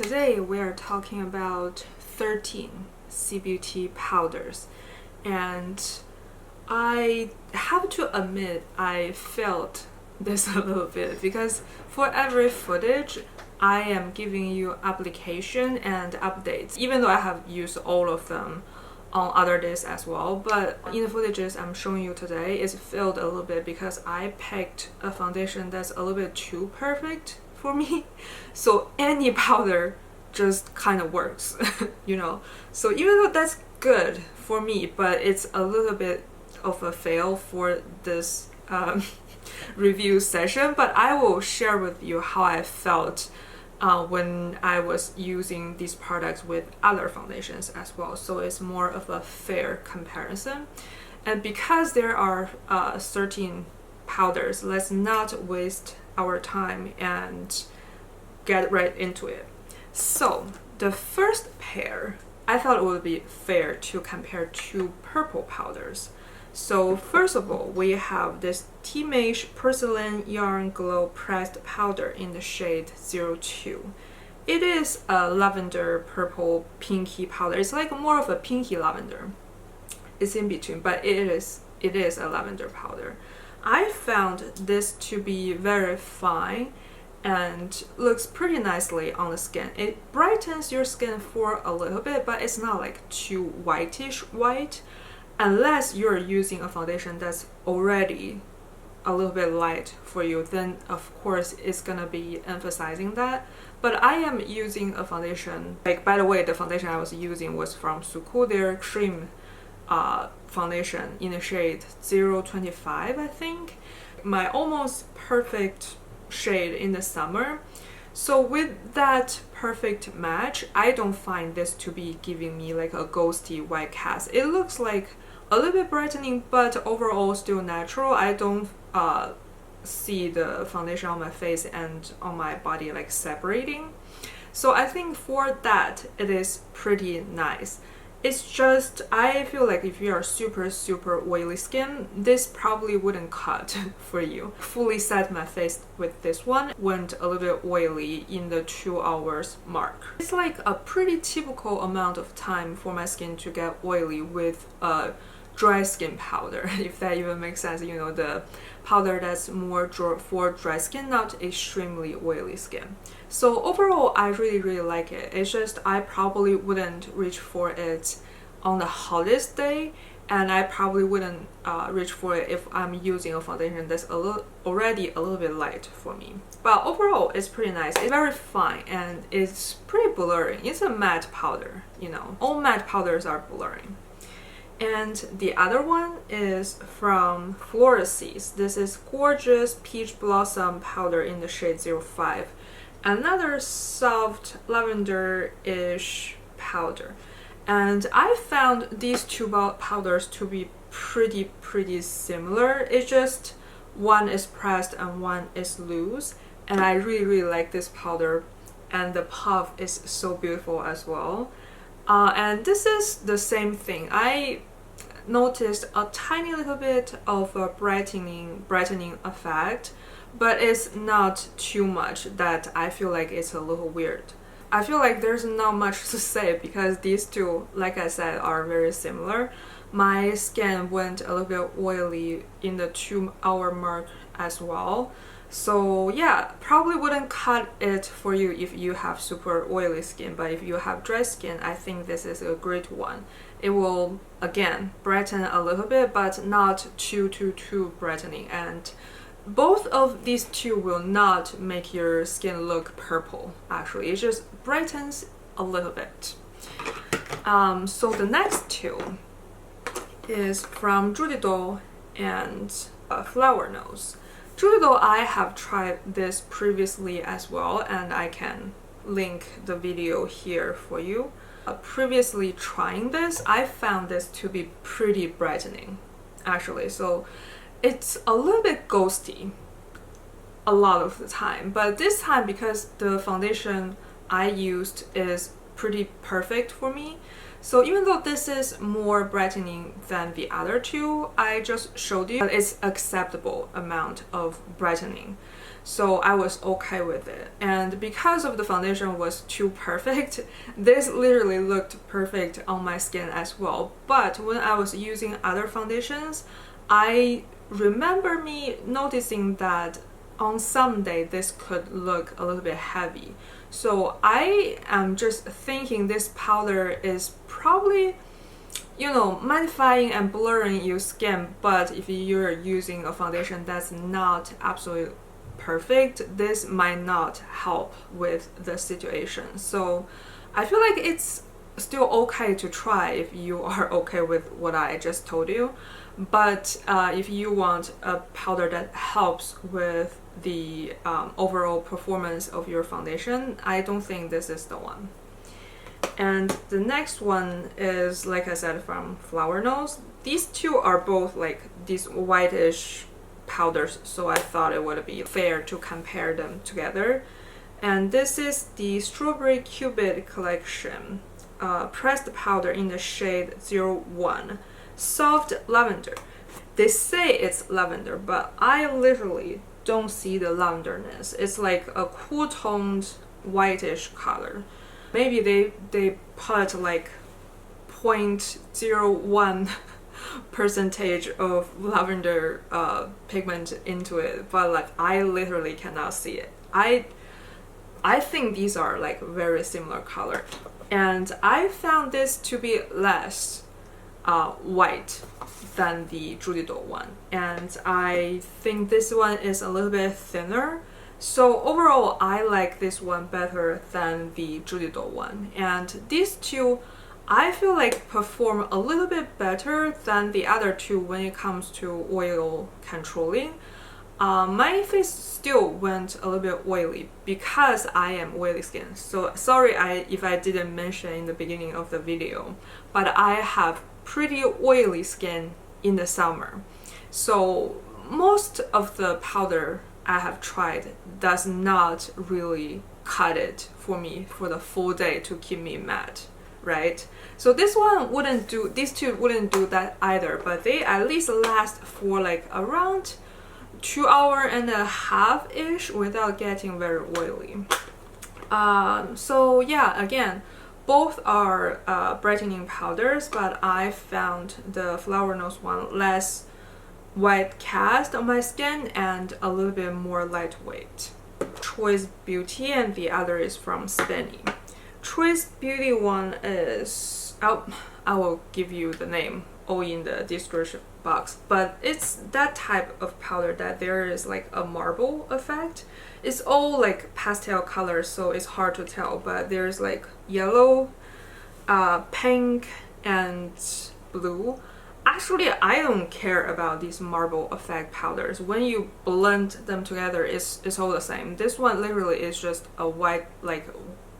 today we are talking about 13 CBT powders, and I have to admit I felt this a little bit because for every footage I am giving you application and updates, even though I have used all of them on other days as well. But in the footages I'm showing you today is filled a little bit because I picked a foundation that's a little bit too perfect for me. So any powder just kind of works, you know. So even though that's good for me, but it's a little bit of a fail for this review session. But I will share with you how I felt when I was using these products with other foundations as well, so it's more of a fair comparison. And because there are 13 powders, let's not waste our time and get right into it. So the first pair, I thought it would be fair to compare two purple powders. So first of all, we have this timage porcelain yarn glow pressed powder in the shade 02. It is a lavender purple pinky powder. It's like more of a pinky lavender. It's in between, but it is a lavender powder. I found this to be very fine and looks pretty nicely on the skin. It brightens your skin for a little bit, but it's not like too whitish white, unless you're using a foundation that's already a little bit light for you. Then of course it's gonna be emphasizing that. But I am using a foundation, like, by the way, the foundation I was using was from SUQQU, their cream foundation in the shade 025, I think. My almost perfect shade in the summer. So with that perfect match, I don't find this to be giving me like a ghosty white cast. It looks like a little bit brightening, but overall still natural. I don't see the foundation on my face and on my body like separating. So I think for that it is pretty nice. It's just, I feel like if you are super oily skin, this probably wouldn't cut for you. Fully set my face with this one, went a little bit oily in the 2 hours mark. It's like a pretty typical amount of time for my skin to get oily with a dry skin powder, if that even makes sense. You know, the powder that's more for dry skin, not extremely oily skin. So overall, I really like it. It's just I probably wouldn't reach for it on the hottest day, and I probably wouldn't reach for it if I'm using a foundation that's already a little bit light for me. But overall, it's pretty nice. It's very fine and it's pretty blurring. It's a matte powder, you know. All matte powders are blurring. And the other one is from Florasis. This is gorgeous peach blossom powder in the shade 05. Another soft lavender-ish powder. And I found these two powders to be pretty similar. It's just one is pressed and one is loose. And I really like this powder, and the puff is so beautiful as well. And this is the same thing. I noticed a tiny little bit of a brightening effect, but it's not too much that I feel like it's a little weird. I feel like there's not much to say because these two, like I said, are very similar. My skin went a little bit oily in the 2 hour mark as well. So yeah, probably wouldn't cut it for you if you have super oily skin, but if you have dry skin, I think this is a great one. It will, again, brighten a little bit, but not too brightening. And both of these two will not make your skin look purple, actually. It just brightens a little bit. So the next two is from Judydoll and Flower Nose. Judydoll, I have tried this previously as well, and I can link the video here for you. Previously trying this, I found this to be pretty brightening, actually. So it's a little bit ghosty a lot of the time, but this time, because the foundation I used is pretty perfect for me, so even though this is more brightening than the other two I just showed you, it's acceptable amount of brightening. so I was okay with it. And because of the foundation was too perfect, this literally looked perfect on my skin as well. But when I was using other foundations, I remember me noticing that on some day this could look a little bit heavy. So I am just thinking this powder is probably, you know, mattifying and blurring your skin, but if you're using a foundation that's not absolutely perfect, this might not help with the situation. So I feel like it's still okay to try if you are okay with what I just told you. But if you want a powder that helps with the overall performance of your foundation, I don't think this is the one. And the next one is, like I said, from Flower Nose. These two are both like these whitish powders, so I thought it would be fair to compare them together. And this is the Strawberry Cupid collection, pressed powder in the shade 01. Soft lavender. They say it's lavender, but I literally don't see the lavenderness. It's like a cool toned whitish color. Maybe they put like 0.01 percentage of lavender pigment into it, but like I literally cannot see it. I think these are like very similar color, and I found this to be less white than the Judydoll one, and I think this one is a little bit thinner. So overall, I like this one better than the Judydoll one, and these two I feel like perform a little bit better than the other two when it comes to oil controlling. My face still went a little bit oily because I am oily skin. So sorry if I didn't mention in the beginning of the video, but I have pretty oily skin in the summer. So most of the powder I have tried does not really cut it for me for the full day to keep me matte, right? So this one wouldn't do, these two wouldn't do that either, but they at least last for like around 2.5 hours-ish without getting very oily. So yeah, again, both are brightening powders, but I found the Flower Nose one less white cast on my skin and a little bit more lightweight. CHOIZ Beauty, and the other is from Spenny. CHOIZ Beauty one is, I will give you the name all in the description box, but it's that type of powder that there is like a marble effect. It's all like pastel colors, so it's hard to tell, but there's like yellow, pink, and blue. Actually, I don't care about these marble effect powders. When you blend them together, it's all the same. This one literally is just a white, like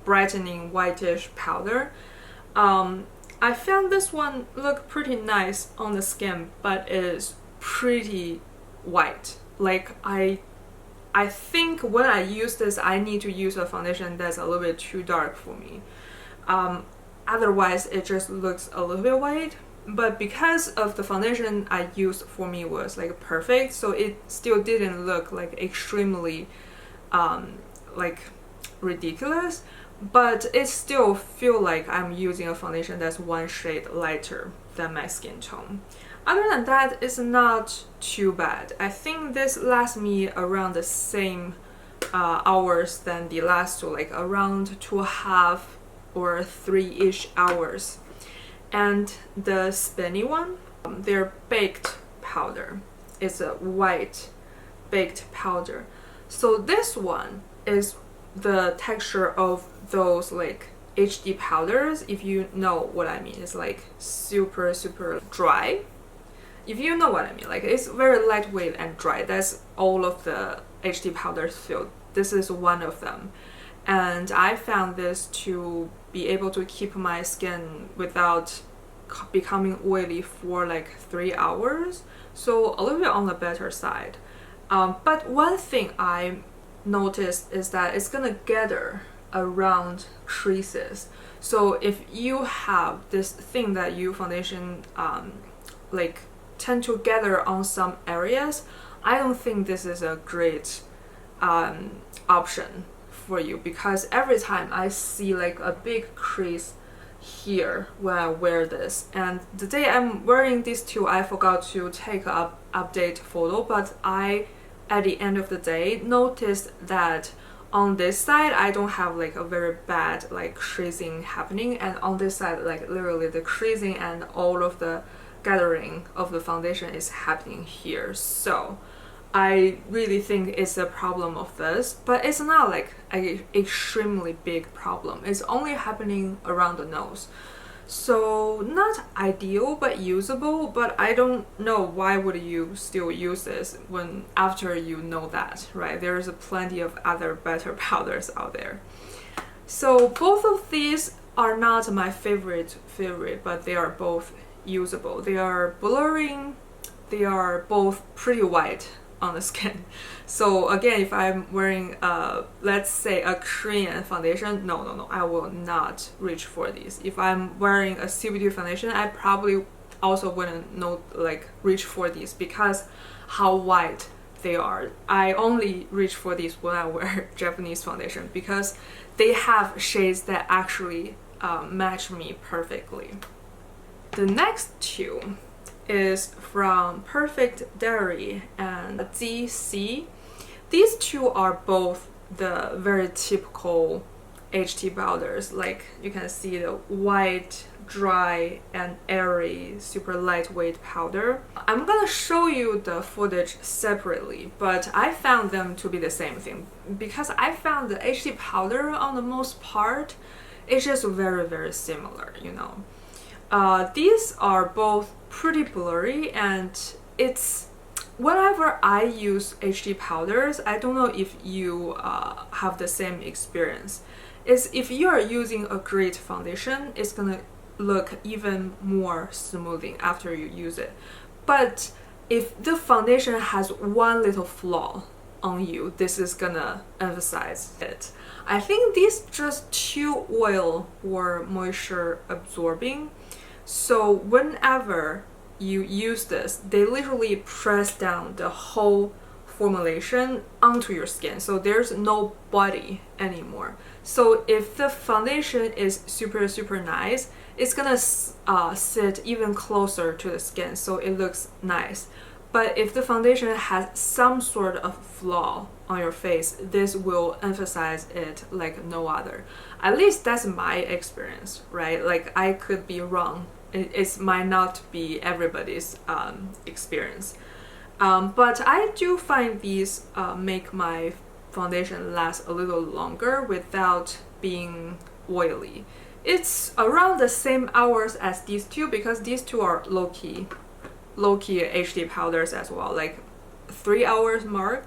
brightening whitish powder. I found this one look pretty nice on the skin, but it is pretty white. Like I think when I use this, I need to use a foundation that's a little bit too dark for me. Otherwise, it just looks a little bit white. But because of the foundation I used for me was like perfect, so it still didn't look like extremely like ridiculous, but it still feel like I'm using a foundation that's one shade lighter than my skin tone. Other than that, it's not too bad. I think this lasts me around the same hours than the last two, like around 2.5 or 3-ish hours. And the Spenny one, their baked powder is a white baked powder. So this one is the texture of those like HD powders, if you know what I mean. It's like super dry, if you know what I mean. Like it's very lightweight and dry. That's all of the HD powders feel. This is one of them, and I found this to be able to keep my skin without becoming oily for like 3 hours, so a little bit on the better side. But one thing I noticed is that it's gonna gather around creases. So if you have this thing that you foundation tend to gather on some areas, I don't think this is a great option for you, because every time I see like a big crease here when I wear this, and the day I'm wearing these two I forgot to take a update photo, but I at the end of the day noticed that on this side I don't have like a very bad like creasing happening, and on this side like literally the creasing and all of the gathering of the foundation is happening here. So I really think it's a problem of this, but it's not like an extremely big problem. It's only happening around the nose. So not ideal but usable, but I don't know why would you still use this when after you know that, right? There's plenty of other better powders out there. So both of these are not my favorite, but they are both usable. They are blurring, they are both pretty white on the skin. So again, if I'm wearing let's say a Korean foundation, no, I will not reach for these. If I'm wearing a CBD foundation, I probably also wouldn't reach for these because how white they are. I only reach for these when I wear Japanese foundation because they have shades that actually match me perfectly. The next two is from Perfect Diary and Zeesea. These two are both the very typical HT powders. Like you can see the white, dry and airy, super lightweight powder. I'm gonna show you the footage separately, but I found them to be the same thing because I found the HT powder on the most part is just very similar, you know. These are both pretty blurry, and it's whenever I use HT powders, I don't know if you have the same experience, is if you are using a great foundation, it's gonna look even more smoothing after you use it. But if the foundation has one little flaw on you, this is gonna emphasize it. I think these just too oil or moisture absorbing. So whenever you use this, they literally press down the whole formulation onto your skin. So there's no body anymore. So if the foundation is super nice, it's gonna sit even closer to the skin, so it looks nice. But if the foundation has some sort of flaw on your face, this will emphasize it like no other. At least that's my experience, right? Like I could be wrong. It might not be everybody's experience. But I do find these make my foundation last a little longer without being oily. It's around the same hours as these two because these two are low-key HD powders as well, like 3 hours mark.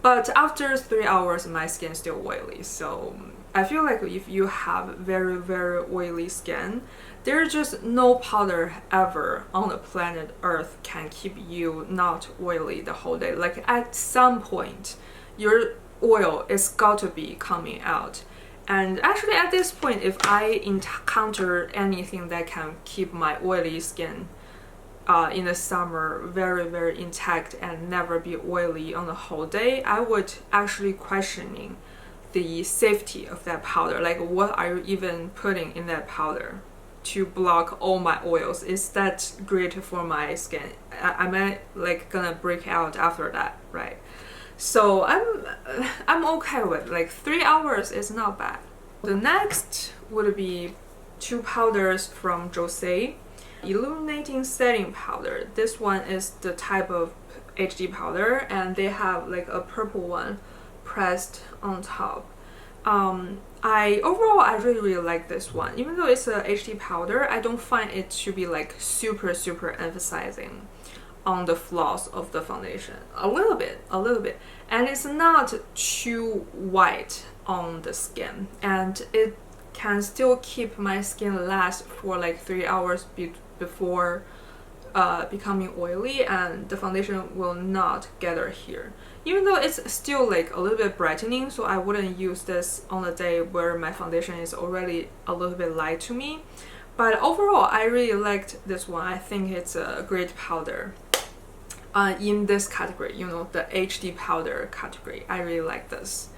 But after 3 hours, my skin is still oily. So I feel like if you have very oily skin, there's just no powder ever on the planet Earth can keep you not oily the whole day. Like at some point, your oil is got to be coming out. And actually at this point, if I encounter anything that can keep my oily skin in the summer very intact and never be oily on the whole day, I would actually questioning the safety of that powder. Like what are you even putting in that powder to block all my oils? Is that great for my skin? Am I like gonna break out after that, right? So I'm okay with like 3 hours is not bad. The next would be two powders from Joocyee. Illuminating Setting Powder. This one is the type of HD powder, and they have like a purple one pressed on top. Overall I really like this one. Even though it's a HD powder, I don't find it to be like super emphasizing on the flaws of the foundation. A little bit, and it's not too white on the skin, and it can still keep my skin last for like 3 hours before becoming oily, and the foundation will not gather here. Even though it's still like a little bit brightening, so I wouldn't use this on a day where my foundation is already a little bit light to me. But overall, I really liked this one. I think it's a great powder. in this category, you know, the HD powder category. I really like this.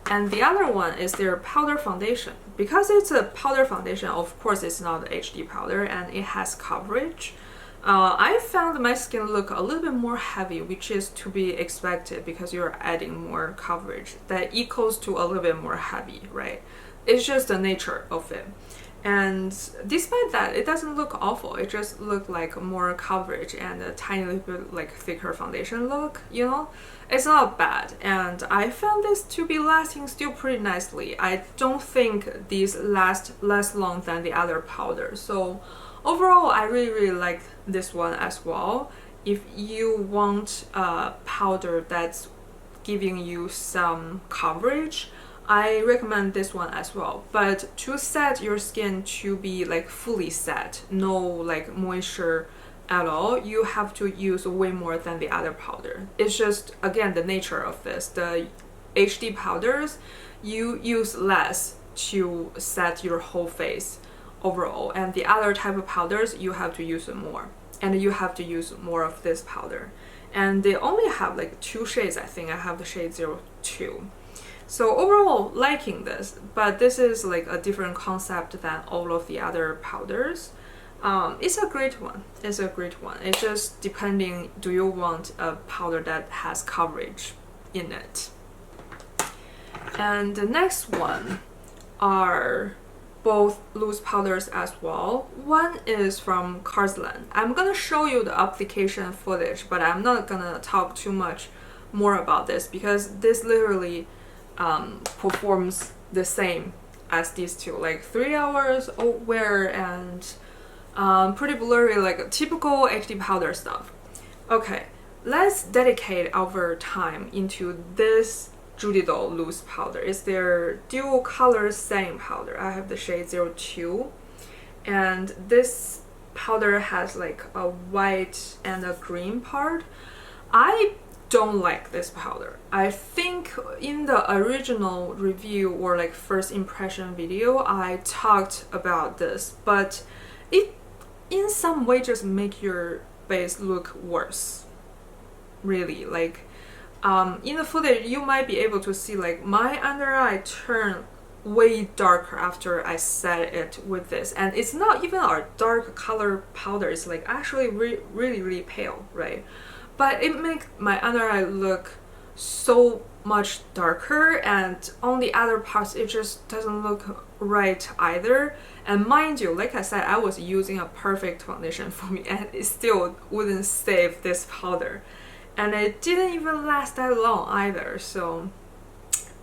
And the other one is their powder foundation. Because it's a powder foundation, of course it's not HD powder and it has coverage. I found my skin look a little bit more heavy, which is to be expected because you're adding more coverage. That equals to a little bit more heavy, right? It's just the nature of it. And despite that, it doesn't look awful. It just looked like more coverage and a tiny little bit like thicker foundation look, you know? It's not bad. And I found this to be lasting still pretty nicely. I don't think these last less long than the other powders. So overall, I really like this one as well. If you want a powder that's giving you some coverage, I recommend this one as well. But to set your skin to be like fully set, no like moisture at all, you have to use way more than the other powder. It's just, again, the nature of this. The HD powders, you use less to set your whole face overall, and the other type of powders you have to use more, and you have to use more of this powder. And they only have like 2 shades. I think I have the shade 02. So overall, liking this, but this is like a different concept than all of the other powders. It's a great one. It's a great one. It's just depending, do you want a powder that has coverage in it? And the next one are both loose powders as well. One is from porcelain. I'm gonna show you the application footage, but I'm not gonna talk too much more about this because this literally performs the same as these two, like 3 hours wear and pretty blurry, like a typical HD powder stuff. Okay, let's dedicate our time into this Judydoll loose powder. It's their dual color setting powder. I have the shade 02, and this powder has like a white and a green part. I don't like this powder. I think in the original review or like first impression video I talked about this, but it in some way just make your face look worse, really. Like in the footage you might be able to see like my under eye turn way darker after I set it with this, and it's not even a dark color powder, it's like actually really pale, right? But it makes my under eye look so much darker, and on the other parts it just doesn't look right either. And mind you, like I said, I was using a perfect foundation for me and it still wouldn't save this powder, and it didn't even last that long either. So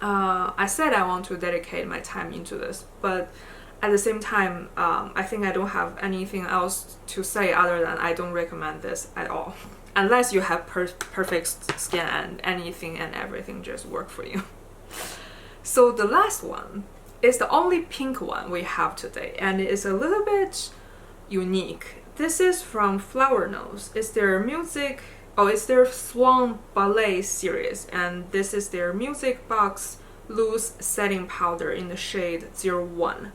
I said I want to dedicate my time into this, but at the same time I think I don't have anything else to say other than I don't recommend this at all. Unless you have perfect skin and anything and everything just work for you. So the last one is the only pink one we have today, and it is a little bit unique. This is from Flower Nose. It's their music, it's their Swan Ballet series, and this is their Music Box Loose Setting Powder in the shade 01.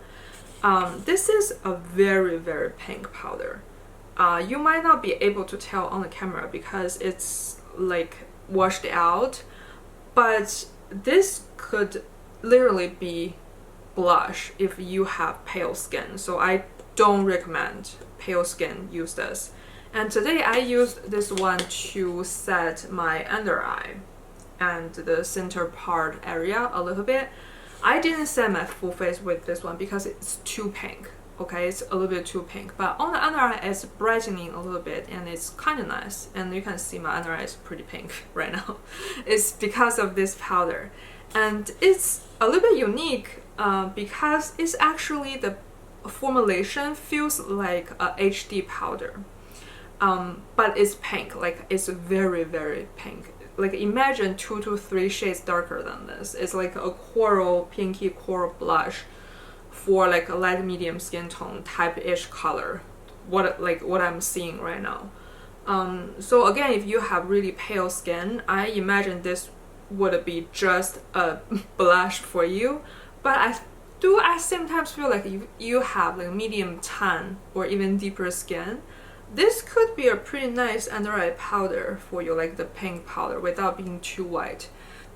This is a very pink powder. You might not be able to tell on the camera because it's like washed out, but this could literally be blush if you have pale skin. So I don't recommend pale skin use this. And today I used this one to set my under eye and the center part area a little bit. I didn't set my full face with this one because it's too pink. Okay, it's a little bit too pink, but on the under eye it's brightening a little bit and it's kind of nice. And you can see my under eye is pretty pink right now. It's because of this powder, and it's a little bit unique because it's actually, the formulation feels like a HD powder, but it's pink. Like it's very pink. Like imagine 2 to 3 shades darker than this. It's like a coral, pinky coral blush for like a light medium skin tone type-ish color, what I'm seeing right now. So again, if you have really pale skin, I imagine this would be just a blush for you. But I sometimes feel like if you have like medium tan or even deeper skin, this could be a pretty nice under eye powder for you, like the pink powder, without being too white.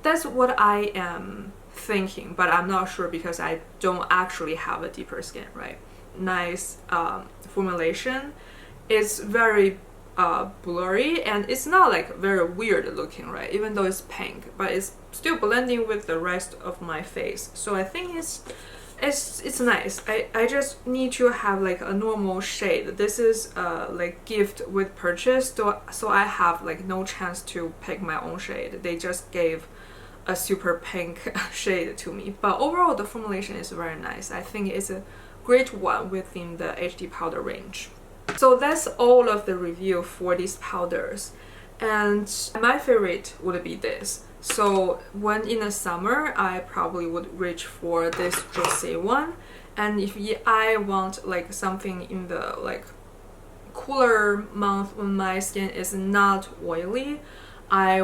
That's what I am thinking, but I'm not sure because I don't actually have a deeper skin, right? Nice formulation. It's very blurry, and it's not like very weird looking, right? Even though it's pink, but it's still blending with the rest of my face. So I think it's nice. I just need to have like a normal shade. This is like gift with purchase, so I have like no chance to pick my own shade. They just gave a super pink shade to me. But overall, the formulation is very nice. I think it's a great one within the HD powder range. So that's all of the review for these powders, and my favorite would be this. So when in the summer, I probably would reach for this Joocyee one, and if I want like something in the like cooler month when my skin is not oily, I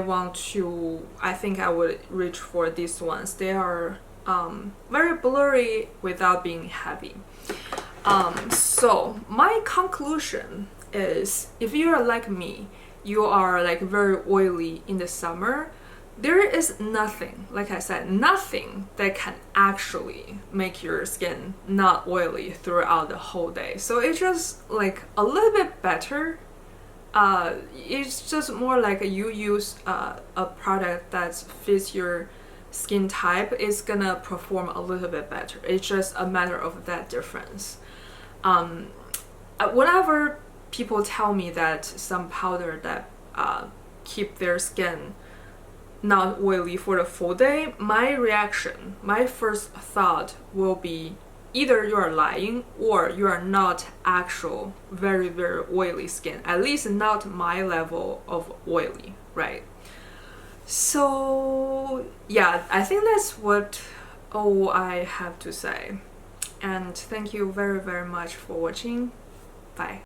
think I would reach for these ones. They are very blurry without being heavy. So my conclusion is, if you are like me, you are like very oily in the summer, there is nothing, like I said, nothing that can actually make your skin not oily throughout the whole day. So it's just like a little bit better. It's just more like you use a product that fits your skin type, is gonna perform a little bit better. It's just a matter of that difference. Whenever people tell me that some powder that keep their skin not oily for the full day, my reaction, my first thought will be either you are lying or you are not actual very oily skin, at least not my level of oily, right? So yeah, I think that's what all I have to say. And thank you very much for watching. Bye.